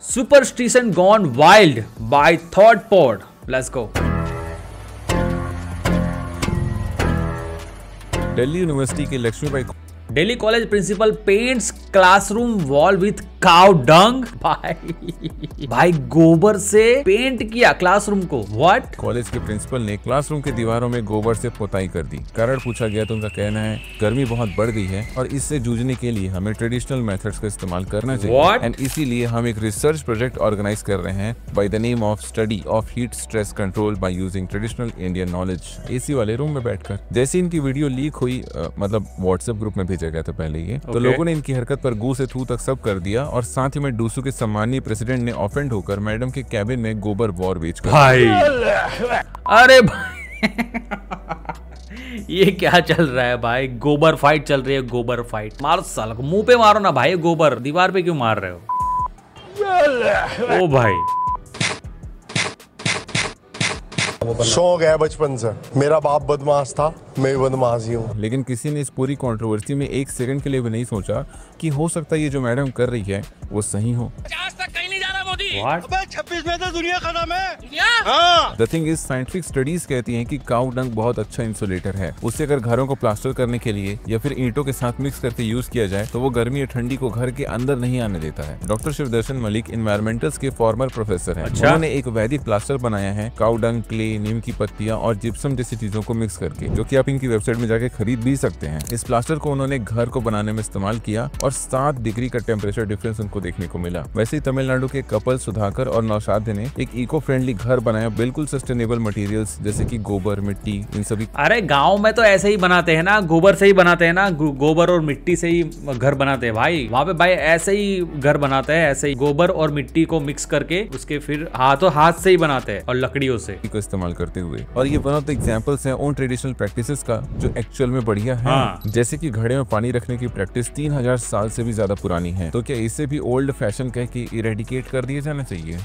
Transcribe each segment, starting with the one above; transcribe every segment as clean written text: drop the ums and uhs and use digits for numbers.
Superstition gone wild by third pod. Let's go. Delhi university के Lakshmibai Delhi college principal paints classroom wall with cow dung. भाई गोबर से paint किया classroom को. What? College के principal ने क्लासरूम के दीवारों में गोबर से पोताई कर दी. कारण पूछा गया तो उनका कहना है गर्मी बहुत बढ़ गई है और इससे जूझने के लिए हमें ट्रेडिशनल मेथड्स का इस्तेमाल करना चाहिए. एंड इसीलिए हम एक रिसर्च प्रोजेक्ट ऑर्गेनाइज कर रहे हैं by the name of study of heat stress control by using traditional Indian knowledge. AC वाले रूम में बैठकर. जैसे इनकी वीडियो लीक हुई मतलब व्हाट्सएप ग्रुप में भेजा गया था पहले ही, तो लोगों ने इनकी हरकत पर गू से थू तक सब कर दिया और साथ ही में डूसू के सम्मानीय प्रेसिडेंट ने ऑफेंड होकर मैडम के कैबिन में गोबर वॉर बेच कर. भाई अरे भाई ये क्या चल रहा है भाई? गोबर फाइट चल रही है. गोबर फाइट मारो साला को, मुंह पे मारो ना भाई. गोबर दीवार पे क्यों मार रहे हो? ओ भाई शौक है बचपन से. मेरा बाप बदमाश था, मैं बदमाश ही हूँ. लेकिन किसी ने इस पूरी कंट्रोवर्सी में एक सेकंड के लिए भी नहीं सोचा कि हो सकता है ये जो मैडम कर रही है वो सही हो. What? 26 में तो दुनिया खत्म है. The thing is scientific studies कहती हैं कि काऊ डंग बहुत अच्छा इंसुलेटर है. उससे अगर घरों को प्लास्टर करने के लिए या फिर ईंटों के साथ मिक्स करके यूज किया जाए तो वो गर्मी या ठंडी को घर के अंदर नहीं आने देता है. डॉक्टर शिवदर्शन मलिक इन्वायरमेंटल्स के फॉर्मर प्रोफेसर हैं. उन्होंने एक वैदिक प्लास्टर बनाया है काऊ डंग, क्ले, नीम की पत्तियां और जिप्सम जैसी चीजों को मिक्स करके, जो कि आप इनकी वेबसाइट में जाके खरीद भी सकते हैं. इस प्लास्टर को उन्होंने घर को बनाने में इस्तेमाल किया और 7 डिग्री का टेम्परेचर डिफरेंस उनको देखने को मिला. वैसे ही तमिलनाडु के कपल सुधाकर और नौशाद ने एक इको फ्रेंडली घर बनाया बिल्कुल सस्टेनेबल मटेरियल्स जैसे कि गोबर, मिट्टी, इन सभी. अरे गांव में तो ऐसे ही बनाते हैं ना, गोबर से ही बनाते हैं ना, गोबर और मिट्टी से ही घर बनाते हैं भाई. वहाँ पे भाई ऐसे ही घर बनाते हैं, ऐसे ही गोबर और मिट्टी को मिक्स करके उसके फिर हाथ से ही बनाते हैं और लकड़ियों से को इस्तेमाल करते हुए. और ये वन ऑफ द एग्जांपल्स हैं उन ट्रेडिशनल प्रैक्टिसेस का जो एक्चुअल में बढ़िया है. जैसे कि घड़े में पानी रखने की प्रैक्टिस 3000 साल से भी ज्यादा पुरानी है. तो क्या इसे भी ओल्ड फैशन कह के इरेडिकेट कर दिया जाना चाहिए?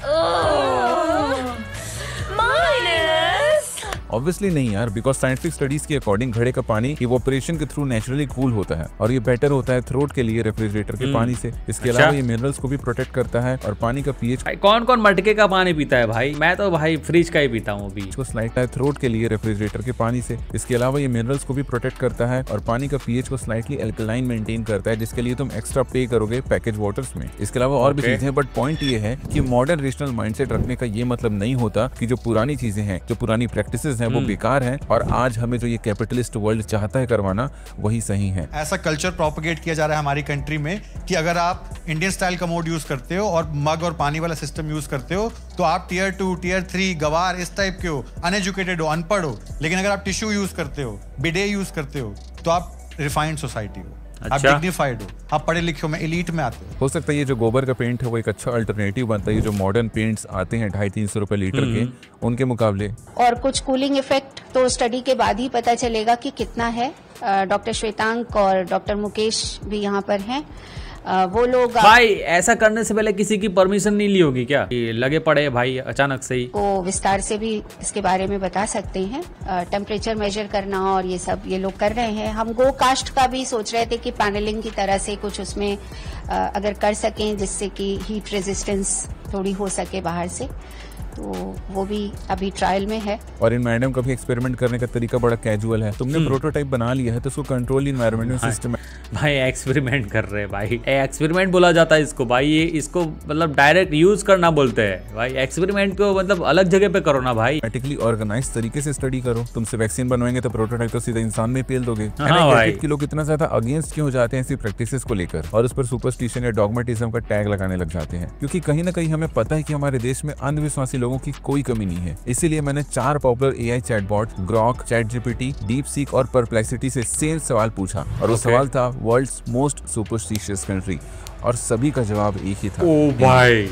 ऑब्वियसली नहीं यार, बिकॉज साइंटिफिक स्टडीज के अकॉर्डिंग घड़े का पानी इवोपरेशन के थ्रू नेचुरली कूल होता है और ये बेटर होता है थ्रोट के लिए रेफ्रिजरेटर के पानी से. इसके अलावा ये मिनरल्स को भी प्रोटेक्ट करता है और पानी का पीएच. कौन कौन मटके का पानी पीता है भाई? मैं तो भाई फ्रिज का ही पीता हूँ अभी. इसको स्लाइटली थ्रोट के लिए रेफ्रिजरेटर के पानी से. इसके अलावा ये मिनरल्स को भी प्रोटेक्ट करता है और पानी का पीएच को स्लाइटली एल्कलाइन मेंटेन करता है, जिसके लिए तुम एक्स्ट्रा पे करोगे पैकेज वाटर्स में. इसके अलावा और भी चीजें, बट पॉइंट ये है कि मॉडर्न रेशनल माइंडसेट रखने का ये मतलब नहीं होता कि जो पुरानी चीजें हैं, जो पुरानी प्रैक्टिसेस हैं वो बेकार है और आज हमें जो ये कैपिटलिस्ट वर्ल्ड चाहता है करवाना वही सही है. ऐसा कल्चर प्रोपेगेट किया जा रहा है हमारी कंट्री में कि अगर आप इंडियन स्टाइल कमोड यूज करते हो और मग और पानी वाला सिस्टम यूज करते हो तो आप टियर 2, टियर 3 गवार इस टाइप के हो, अनएजुकेटेड हो, अनपढ़ हो. लेकिन अगर आप टिश्यू यूज करते हो, बिडे यूज करते हो तो आप रिफाइंड सोसाइटी हो. आप डिग्निफाइड हो, आप पढ़े लिखे हो, में एलीट में आते हो सकता है ये जो गोबर का पेंट है वो एक अच्छा अल्टरनेटिव बनता है ये जो मॉडर्न पेंट्स आते हैं 250-300 रुपए लीटर के, उनके मुकाबले. और कुछ कूलिंग इफेक्ट तो स्टडी के बाद ही पता चलेगा कि कितना है. डॉक्टर श्वेतांक और डॉक्टर मुकेश भी यहाँ पर हैं. वो लोग भाई ऐसा करने से पहले किसी की परमिशन नहीं ली होगी क्या? लगे पड़े भाई अचानक से ही. वो विस्तार से भी इसके बारे में बता सकते हैं. टेम्परेचर मेजर करना और ये सब ये लोग कर रहे हैं. हम गो कास्ट का भी सोच रहे थे कि पैनलिंग की तरह से कुछ उसमें अगर कर सकें जिससे कि हीट रेजिस्टेंस थोड़ी हो सके बाहर से, तो वो भी अभी ट्रायल में है. और इन मैडम का भी एक्सपेरिमेंट करने का तरीका बड़ा कैजुअल है. तुमने प्रोटोटाइप बना लिया है तो उसको कंट्रोल इन्वायरमेंट में सिस्टम भाई एक्सपेरिमेंट कर रहे हैं भाई. एक्सपेरिमेंट बोला जाता है इसको भाई. ये इसको मतलब डायरेक्ट यूज करना बोलते हैं भाई. एक्सपेरिमेंट को मतलब अलग जगह पे करो ना भाई. प्रैक्टिकली ऑर्गेनाइज तरीके से स्टडी करो. तुमसे वैक्सीन बनवाएंगे तो प्रोटोटाइप तो सीधा इंसान में पेल दोगे. कि लोग इतना ज्यादा अगेंस्ट क्यों हो जाते हैं ऐसी प्रैक्टिसेस को लेकर और उस पर सुपरस्टिशन या डॉगमेटिज्म का टैग लगाने लग जाते हैं, क्योंकि कहीं ना कहीं हमें पता है कि हमारे देश में अंधविश्वासी लोगों की कोई कमी नहीं है. इसीलिए मैंने 4 popular AI chatbot Grok, ChatGPT, DeepSeek और परप्लेक्सिटी से सेम सवाल पूछा और वो सवाल था वर्ल्ड्स मोस्ट सुपरस्टिशियस कंट्री और सभी का जवाब एक ही था. ओ भाई.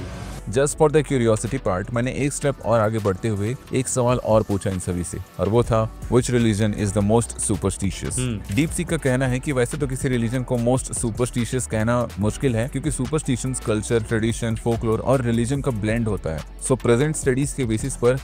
Just for the curiosity part मैंने एक स्टेप और आगे बढ़ते हुए एक सवाल और पूछा इन सभी से और वो था which religion is the most superstitious. DeepSeek का कहना है कि वैसे तो किसी रिलीजन को मोस्ट सुपरस्टिशियस कहना मुश्किल है क्योंकि सुपरस्टिशंस कल्चर, ट्रेडिशन, फोकलोर और रिलीजन का ब्लेंड होता है. सो प्रेजेंट स्टडीज के बेसिस पर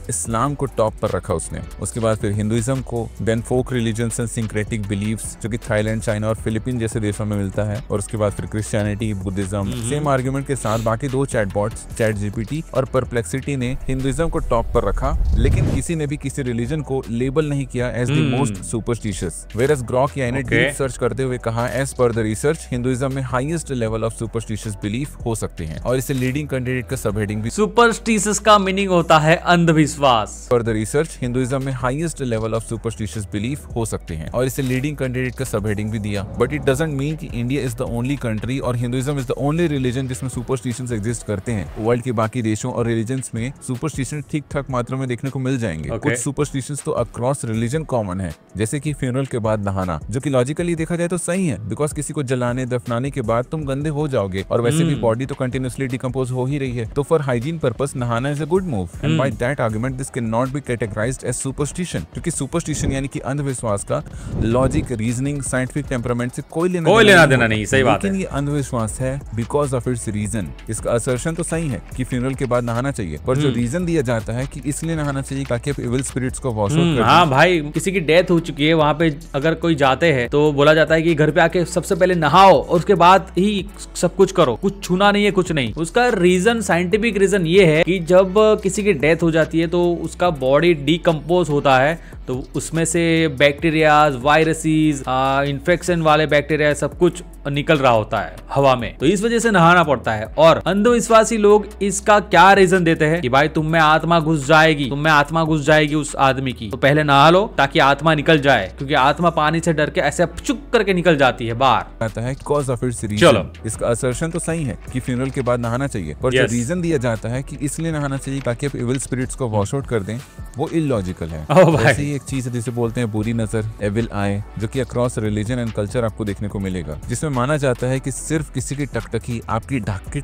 इस्लाम को टॉप पर रखा उसने, उसके बाद फिर हिंदुइज्म को, then folk religions and syncretic beliefs जो कि थाईलैंड, चाइना और फिलीपीन जैसे देशों में मिलता है, और उसके बाद फिर क्रिश्चियनिटी, बुद्धिज्म। सेम आर्गुमेंट के साथ बाकी दो चैटबॉट्स ChatGPT और परप्लेक्सिटी ने हिंदुइज्म को टॉप पर रखा, लेकिन किसी ने भी किसी रिलीजन को लेबल नहीं किया as the most superstitious. Whereas Grok या ने डीप सर्च करते हुए कहा as per the research Hinduism में highest level of superstitious belief हो सकते हैं, और इसे लीडिंग कैंडिडेट का सब हेडिंग भी सुपरस्टिशियस का मीनिंग होता है अंधविश्वास। पर द रिसर्च हिंदुइज्म में highest level of superstitious belief हो सकते हैं, और इसे लीडिंग कैंडिडेट का सब हेडिंग भी दिया। बट इट डजंट मीन कि India is the only country और Hinduism is the only religion जिसमें सुपरस्टिशंस एग्जिस्ट करते हैं। वर्ल्ड के बाकी देशों और रिलीजन्स में सुपरस्टिशन ठीक ठाक मात्रा में देखने को मिल जाएंगे। कुछ सुपरस्टिशंस तो अक्रॉस रिलीजन कॉमन है, जैसे कि फ्यूनरल के बाद नहाना, जो कि लॉजिकली देखा जाए तो सही है, बिकॉज किसी को जलाने दफनाने के बाद तुम गंदे हो जाओगे, और वैसे भी बॉडी तो कंटिन्यूअसली डिकम्पोज हो ही रही है, तो फॉर हाइजीन पर्पस नहाना is a good move. And by that argument this can not be categorised as superstition, क्योंकि सुपरस्टिशन यानी कि अंधविश्वास का लॉजिक, रीजनिंग, साइंटिफिक टेम्परामेंट से कोई लेना देना नहीं। सही बात है। लेकिन ये अंधविश्वास है बिकॉज ऑफ इट्स रीजन। इसका असर्शन तो सही है कि फ्यूनरल के बाद नहाना चाहिए, पर जो रीजन दिया जाता है कि इसलिए नहाना चाहिए ताकि आप इविल स्पिरिट्स को वॉश आउट कर। हाँ भाई, किसी की डेथ हो चुकी है, वहाँ पे अगर कोई जाते हैं तो बोला जाता है कि घर पे आके सबसे पहले नहाओ और उसके बाद ही सब कुछ करो, कुछ छूना नहीं है, कुछ नहीं। उसका रीजन, साइंटिफिक रीजन ये है कि जब किसी की डेथ हो जाती है तो उसका बॉडी डिकम्पोज होता है, तो उसमें से बैक्टीरियाज, वायरसेस, इन्फेक्शन वाले बैक्टीरिया सब कुछ निकल रहा होता है हवा में, तो इस वजह से नहाना पड़ता है। और अंधविश्वासी लोग इसका क्या रीजन देते हैं कि भाई तुम में आत्मा घुस जाएगी, तुम में आत्मा घुस जाएगी उस आदमी की, तो पहले नहा लो ताकि आत्मा निकल जाए, क्योंकि आत्मा पानी से डर के ऐसे चुप करके निकल जाती है बाहर। आता है cause of its reason। चलो, इसका असर्शन तो सही है कि फ्यूनरल के बाद नहाना चाहिए, पर जो रीजन दिया जाता है कि इसलिए नहाना चाहिए ताकि आप इविल स्पिरिट्स को वॉश आउट कर दें, वो इलॉजिकल है। ऐसी एक चीज है जिसे बोलते हैं बुरी नजर, एविल आई, जो कि अक्रॉस रिलीजन एंड कल्चर आपको देखने को मिलेगा, जिसमें माना जाता है कि सिर्फ किसी की टकटकी आपकी ढक्की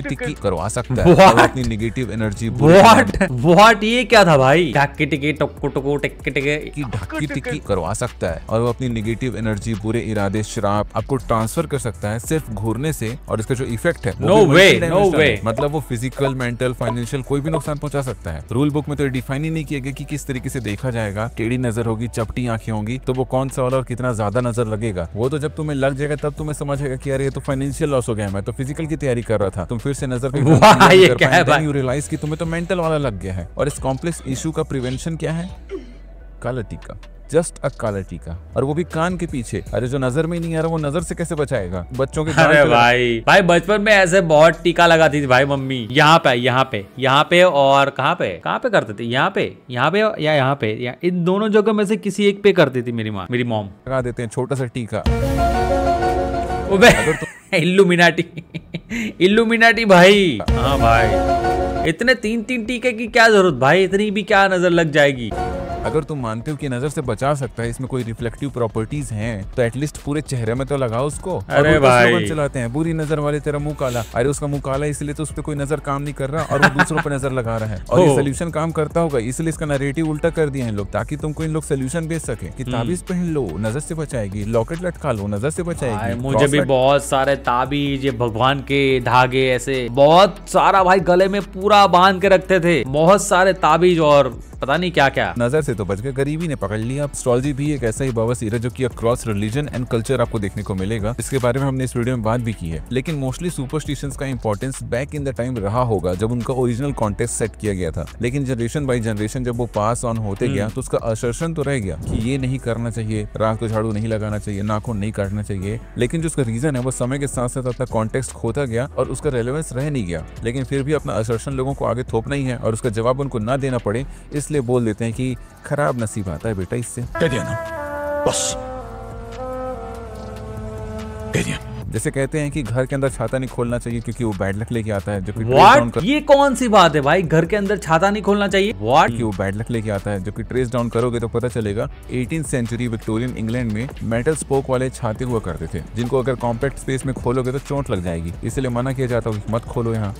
टिक्की करवा सकता है, और अपनी नेगेटिव एनर्जी व्हाट ये क्या था भाई? ढक्की टिक्की टक्को टक्को टिक्की ढक्की टिक्की करवा सकता है, और वो अपनी नेगेटिव एनर्जी, बुरे इरादे, श्राप आपको ट्रांसफर कर सकता है सिर्फ घूरने से, और इसका जो इफेक्ट है नो वे, मतलब वो फिजिकल, मेंटल, फाइनेंशियल कोई भी नुकसान पहुंचा सकता है। रूल बुक में तो डिफाइन ही नहीं किया गया कि किस तरीके से देखा जाएगा, टेढ़ी नजर होगी, चपटी आंखें होंगी, तो वो कौन सा वाला और कितना ज्यादा नजर लगेगा, वो तो जब तुम्हें लग जाएगा तब तुम्हें समझेगा कि यार ये तो फाइनेंशियल लॉस हो गया, मैं तो फिजिकल की तैयारी कर रहा था, तुम फिर से नजर यू रियलाइज कि तुम्हें तो मेंटल वाला लग गया है। और इस कॉम्प्लेक्स इशू का प्रिवेंशन क्या है? काला टीका, जस्ट अ काला टीका, और वो भी कान के पीछे। अरे जो नजर में ही नहीं आ रहा वो नजर से कैसे बचाएगा? बच्चों के अरे भाई बचपन में ऐसे बहुत टीका लगाती थी भाई मम्मी, यहाँ पे और कहाँ पे करते थे, यहाँ पे या यहाँ पे, या इन दोनों जगह में से किसी एक पे करती थी मेरी मॉम। लगा देते हैं छोटा सा टीका। इल्यूमिनाटी भाई। हाँ भाई, इतने 3 टीके की क्या जरूरत भाई, इतनी भी क्या नजर लग जाएगी? अगर तुम मानते हो कि नजर से बचा सकता है, इसमें कोई रिफ्लेक्टिव प्रॉपर्टीज हैं, तो एटलीस्ट पूरे चेहरे में तो लगाओ उसको। अरे भाई चलाते हैं बुरी नजर वाले तेरा मुंह काला, अरे उसका मुंह काला इसलिए तो उस पर कोई नजर काम नहीं कर रहा और वो दूसरों पर नजर लगा रहा है, और ये सोल्यूशन काम करता होगा, इसलिए इसका नैरेटिव उल्टा कर दिया है लोग, ताकि तुमको इन लोग सोल्यूशन बेच सके कि ताबीज पहन लो नजर से बचाएगी, लॉकेट लटका लो नजर से बचाएगी। मुझे भी बहुत सारे ताबीज, ये भगवान के धागे, ऐसे बहुत सारा भाई गले में पूरा बांध के रखते थे, बहुत सारे ताबीज और पता नहीं क्या क्या। नजर से तो बच गए, गरीबी ने पकड़ लिया। एस्ट्रोलॉजी भी एक ऐसा ही बवासीर है जो कि अक्रॉस रिलीजन एंड कल्चर आपको देखने को मिलेगा। इसके बारे में हमने इस वीडियो में बात भी की है, लेकिन मोस्टली सुपरस्टिशंस का importance back in the time रहा होगा जब उनका ओरिजिनल कॉन्टेक्स्ट सेट किया गया था, लेकिन जनरेशन बाई जनरेशन जब वो पास ऑन होते गया तो उसका असर्शन तो रह गया कि ये नहीं करना चाहिए, रात को झाड़ू नहीं लगाना चाहिए, नाखून नहीं काटना चाहिए, लेकिन जो उसका रीजन है वो समय के साथ साथ अपना कॉन्टेक्स्ट खोता गया और उसका रेलेवेंस रह नहीं गया। लेकिन फिर भी अपना असर्शन लोगों को आगे थोपना ही है और उसका जवाब उनको ना देना पड़े, इसलिए बोल देते हैं कि खराब नसीब आता है बेटा इससे। कह दिया ना बस, कह दिया। जैसे कहते हैं कि घर के अंदर छाता नहीं खोलना चाहिए क्योंकि वो बैड लक लेके आता है, जो कि ये कौन सी बात है भाई, घर के अंदर छाता नहीं खोलना चाहिए? कि वो बैड लक लेके आता है, जो कि ट्रेस डाउन करोगे तो पता चलेगा 18th सेंचुरी विक्टोरियन इंग्लैंड में मेटल स्पोक वाले छाते हुआ करते थे, जिनको अगर कॉम्पैक्ट स्पेस में खोलोगे तो चोट लग जाएगी, इसलिए मना किया जाता है मत खोलो यहाँ।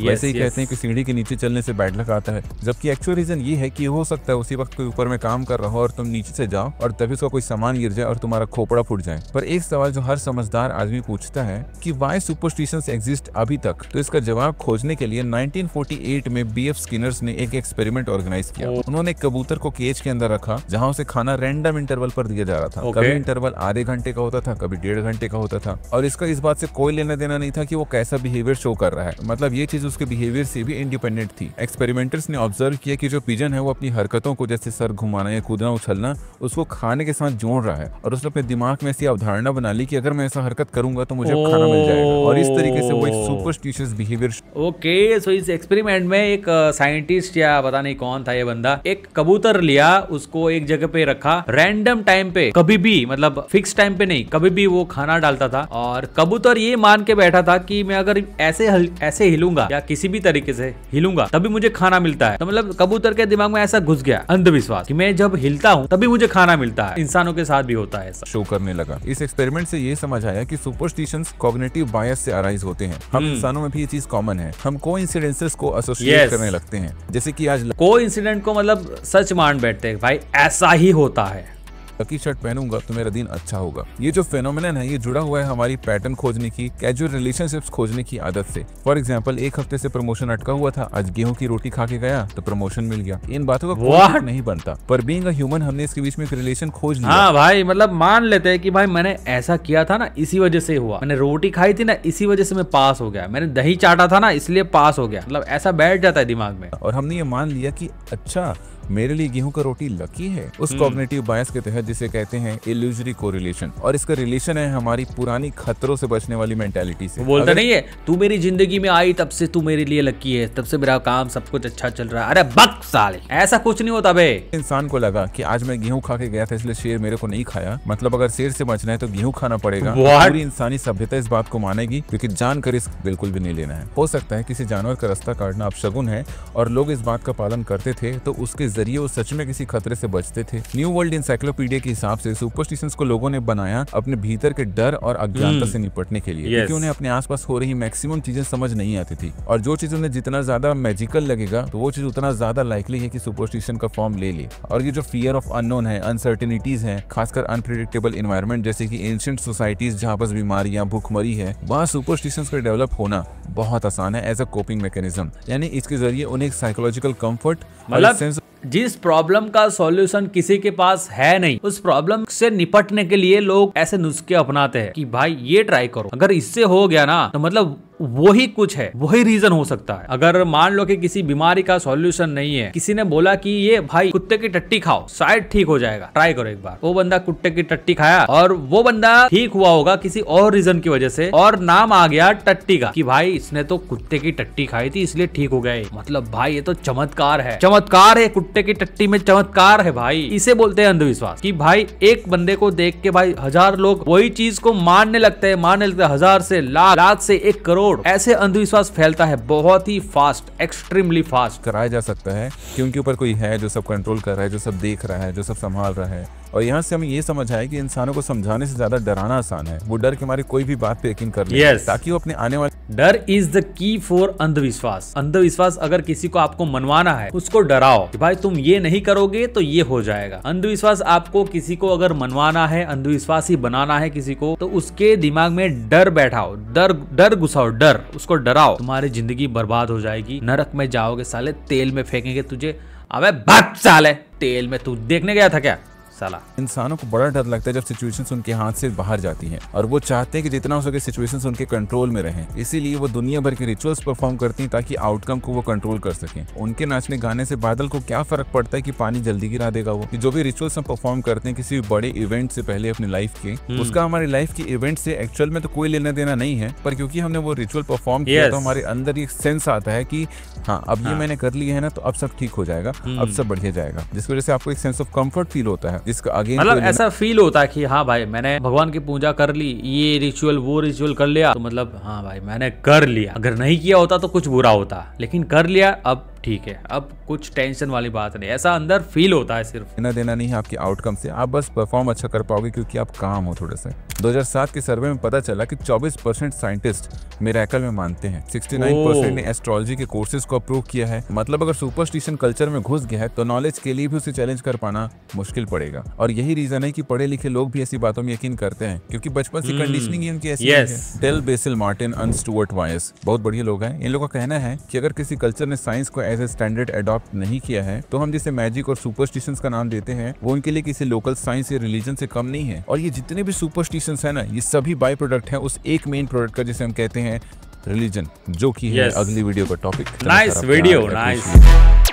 वैसे ही कहते हैं कि सीढ़ी के नीचे चलने से बैड लक आता है, जबकि एक्चुअल रीजन ये है कि हो सकता है उसी वक्त कोई ऊपर में काम कर रहा हो और तुम नीचे से जाओ और तभी उसका कोई सामान गिर जाए और तुम्हारा खोपड़ा फूट जाए। पर एक सवाल जो हर समझदार आदमी पूछता है कि वाई सुपरस्टिशंस एग्जिस्ट अभी तक, तो इसका जवाब खोजने के लिए 1948 में बीएफ स्किनर्स ने एक एक्सपेरिमेंट ऑर्गेनाइज किया। उन्होंने कबूतर को केज के अंदर रखा जहां उसे खाना रैंडम इंटरवल पर दिया जा रहा था। कभी इंटरवल आधे घंटे का होता था, कभी 1.5 घंटे का होता था, और इसका इस बात से कोई लेना देना नहीं था कि वो कैसा बिहेवियर शो कर रहा है। मतलब ये चीज उसके बिहेवियर से भी इंडिपेंडेंट थी। एक्सपेरिमेंटर्स ने ऑब्जर्व किया कि जो पिजन है वो अपनी हरकतों को, जैसे सर घुमाना या कूदना उछलना, उसको खाने के साथ जोड़ रहा है, और उसने अपने दिमाग में ऐसी अवधारणा बना ली कि अगर मैं ऐसा हरकत करूंगा तो मुझे खाना मिल जाएगा, और इस तरीके से वो एक सुपरस्टिशियस बिहेवियर। ओके, सो इस एक्सपेरिमेंट में एक साइंटिस्ट या पता नहीं कौन था ये बंदा, एक कबूतर लिया, उसको एक जगह पे रखा, रैंडम टाइम पे, कभी भी मतलब फिक्स टाइम पे नहीं, कभी भी वो खाना डालता था, और कबूतर ये मान के बैठा था कि मैं अगर ऐसे हिलूंगा या किसी भी तरीके से हिलूंगा तभी मुझे खाना मिलता है। तो मतलब कबूतर के दिमाग में ऐसा घुस गया अंधविश्वास कि मैं जब हिलता हूँ तभी मुझे खाना मिलता है। इंसानों के साथ भी होता है ऐसा। शो करने लगा। इस एक्सपेरिमेंट से ये समझ आया कि सुपरस्टिशंस कॉग्निटिव बायस से अराइज होते हैं। हम इंसानों में भी ये चीज कॉमन है। हम कोइंसिडेंसेस को एसोसिएट करने लगते हैं, जैसे कि आज कोइंसिडेंट को मतलब सच मान बैठते हैं भाई ऐसा ही होता है, लकी शर्ट पहनूंगा तो मेरा दिन अच्छा होगा। ये जो फेनोमेनन है ये जुड़ा हुआ है हमारी पैटर्न खोजने की, कैजुअल रिलेशनशिप्स खोजने की आदत से। फॉर एग्जांपल, एक हफ्ते से प्रमोशन अटका हुआ था, आज गेहूं की रोटी खा के गया तो प्रमोशन मिल गया। इन बातों का कोई नहीं बनता, पर बीइंग अ ह्यूमन हमने इसके बीच में एक रिलेशन खोज लिया। हाँ भाई, मतलब मान लेते हैं कि भाई मैंने ऐसा किया था ना इसी वजह से हुआ, मैंने रोटी खाई थी ना इसी वजह से मैं पास हो गया, मैंने दही चाटा था ना इसलिए पास हो गया, मतलब ऐसा बैठ जाता है दिमाग में। और हमने ये मान लिया कि अच्छा मेरे लिए गेहूं का रोटी लकी है, उस कॉग्निटिव बायस के तहत, जिसे कहते हैं इल्यूजरी कोरिलेशन। और इसका रिलेशन है हमारी पुरानी खतरों से बचने वाली मेंटालिटी से। बोलता नहीं है तू मेरी जिंदगी में आई तब से तू मेरे लिए लकी है, तब से मेरा काम सब कुछ अच्छा चल रहा है। अरे बक साले, ऐसा कुछ नहीं होता बे। इंसान को लगा कि आज मैं गेहूं खा के गया था इसलिए शेर मेरे को नहीं खाया, मतलब अगर शेर से बचना है तो गेहूं खाना पड़ेगा। पूरी इंसानी सभ्यता इस बात को मानेगी, क्योंकि जान का रिस्क बिल्कुल भी नहीं लेना है। हो सकता है किसी जानवर का रास्ता काटना अपशगुन है और लोग इस बात का पालन करते थे, तो उसके जरिए वो सच में खतरे से बचते थे। न्यू वर्ल्ड इंसाइक्लोपीडिया के हिसाब से सुपरस्टिशंस को लोगों ने बनाया अपने भीतर के डर और अज्ञानता से निपटने के लिए, क्योंकि उन्हें अपने आसपास हो रही मैक्सिमम चीजें समझ नहीं आती थी, और जो चीज उन्हें जितना ज्यादा मैजिकल लगेगा तो वो चीज उतना ज्यादा लाइकली है कि सुपरस्टिशन का फॉर्म ले ले। और ये जो फियर ऑफ अननोन है, अनसर्टेनिटीज है, खासकर अनप्रेडिक्टेबल एनवायरनमेंट जैसे कि एंशिएंट सोसाइटीज जहाँ बस बीमारियां, भूखमरी है, वहाँ सुपरस्टिशंस का डेवलप होना बहुत आसान है एज अ कोपिंग मैकेनिज्म। यानी इसके जरिए उन्हें एक साइकोलॉजिकल कंफर्ट, मतलब जिस प्रॉब्लम का सॉल्यूशन किसी के पास है नहीं, उस प्रॉब्लम से निपटने के लिए लोग ऐसे नुस्खे अपनाते हैं कि भाई ये ट्राई करो, अगर इससे हो गया ना तो मतलब वही कुछ है, वही रीजन हो सकता है। अगर मान लो कि किसी बीमारी का सॉल्यूशन नहीं है, किसी ने बोला कि ये भाई कुत्ते की टट्टी खाओ शायद ठीक हो जाएगा, ट्राई करो एक बार। वो बंदा कुत्ते की टट्टी खाया और वो बंदा ठीक हुआ होगा किसी और रीजन की वजह से, और नाम आ गया टट्टी का कि भाई इसने तो कुत्ते की टट्टी खाई थी इसलिए ठीक हो गए। मतलब भाई ये तो चमत्कार है, चमत्कार है, कुत्ते की टट्टी में चमत्कार है भाई। इसे बोलते हैं अंधविश्वास। कि भाई एक बंदे को देख के भाई 1000 लोग वही चीज को मानने लगते हैं, 1000 से लाख से 1 करोड़। ऐसे अंधविश्वास फैलता है बहुत ही फास्ट, एक्सट्रीमली फास्ट। कराया जा सकता है कि उनके ऊपर कोई है जो सब कंट्रोल कर रहा है, जो सब देख रहा है, जो सब संभाल रहा है। और यहाँ से हमें ये समझ आया कि इंसानों को समझाने से ज्यादा डराना आसान है। वो डर के मारे कोई भी बात पे यकीन कर ले, ताकि वो अपने आने वाले। डर इज द की फॉर अंधविश्वास। अंधविश्वास अगर किसी को आपको मनवाना है, उसको डराओ कि भाई तुम ये नहीं करोगे तो ये हो जाएगा। अंधविश्वास आपको किसी को अगर मनवाना है, अंधविश्वासी बनाना है किसी को, तो उसके दिमाग में डर बैठाओ, डर घुसाओ, डर उसको डराओ। तुम्हारी जिंदगी बर्बाद हो जाएगी, नरक में जाओगे साले, तेल में फेंकेंगे तुझे। अबे भाग साले, तेल में तू देखने गया था क्या साला। इंसानों को बड़ा डर लगता है जब सिचुएशंस उनके हाथ से बाहर जाती हैं, और वो चाहते हैं कि जितना हो सके सिचुएशंस उनके कंट्रोल में रहें। इसीलिए वो दुनिया भर के रिचुअल्स परफॉर्म करती हैं ताकि आउटकम को वो कंट्रोल कर सकें। उनके नाचने गाने से बादल को क्या फर्क पड़ता है कि पानी जल्दी गिरा देगा। वो जो भी रिचुअल्स हम परफॉर्म करते हैं किसी बड़े इवेंट से पहले अपनी लाइफ के, उसका हमारी लाइफ की इवेंट से एक्चुअल में तो कोई लेना देना नहीं है, पर क्योंकि हमने वो रिचुअल परफॉर्म किया तो हमारे अंदर एक सेंस आता है कि हाँ अब ये मैंने कर लिया है ना, तो अब सब ठीक हो जाएगा, अब सब बढ़िया जाएगा, जिसकी वजह से आपको एक सेंस ऑफ कंफर्ट फील होता है, जिसका अगेन ऐसा फील होता है कि हाँ भाई मैंने भगवान की पूजा कर ली, ये रिचुअल वो रिचुअल कर लिया, तो मतलब हाँ भाई मैंने कर लिया। अगर नहीं किया होता तो कुछ बुरा होता, लेकिन कर लिया, अब ठीक है, अब कुछ टेंशन वाली बात नहीं, ऐसा अंदर फील होता है सिर्फ। लेना देना नहीं है आपके आउटकम से, आप बस परफॉर्म अच्छा कर पाओगे क्योंकि आप काम हो थोड़े से। 2007 के सर्वे में पता चला कि 24% साइंटिस्ट मिरेकल में मानते हैं। 69% ने एस्ट्रोलॉजी के कोर्सेज को अप्रूव किया है। मतलब अगर सुपरस्टिशन कल्चर में घुस गया है तो नॉलेज के लिए भी उसे चैलेंज कर पाना मुश्किल पड़ेगा। और यही रीजन है कि पढ़े लिखे लोग भी ऐसी बातों में यकीन करते हैं क्योंकि बचपन से कंडीशनिंग ही उनकी ऐसी है। डेल बेसिल मार्टिन और स्टुअर्ट वायस बहुत बढ़िया लोग हैं। इन लोगों का कहना है कि अगर किसी कल्चर ने साइंस को एज ए स्टैंडर्ड अडॉप्ट नहीं किया है तो हम जिसे मैजिक और सुपरस्टिशंस का नाम देते हैं वो उनके लिए किसी लोकल साइंस या रिलीजन से कम नहीं है। और ये जितने भी सुपरस्टिशंस है ना, ये सभी बाय प्रोडक्ट है उस एक मेन प्रोडक्ट का जिसे हम कहते हैं रिलीजन, जो कि है अगली वीडियो का टॉपिक। Nice video, nice.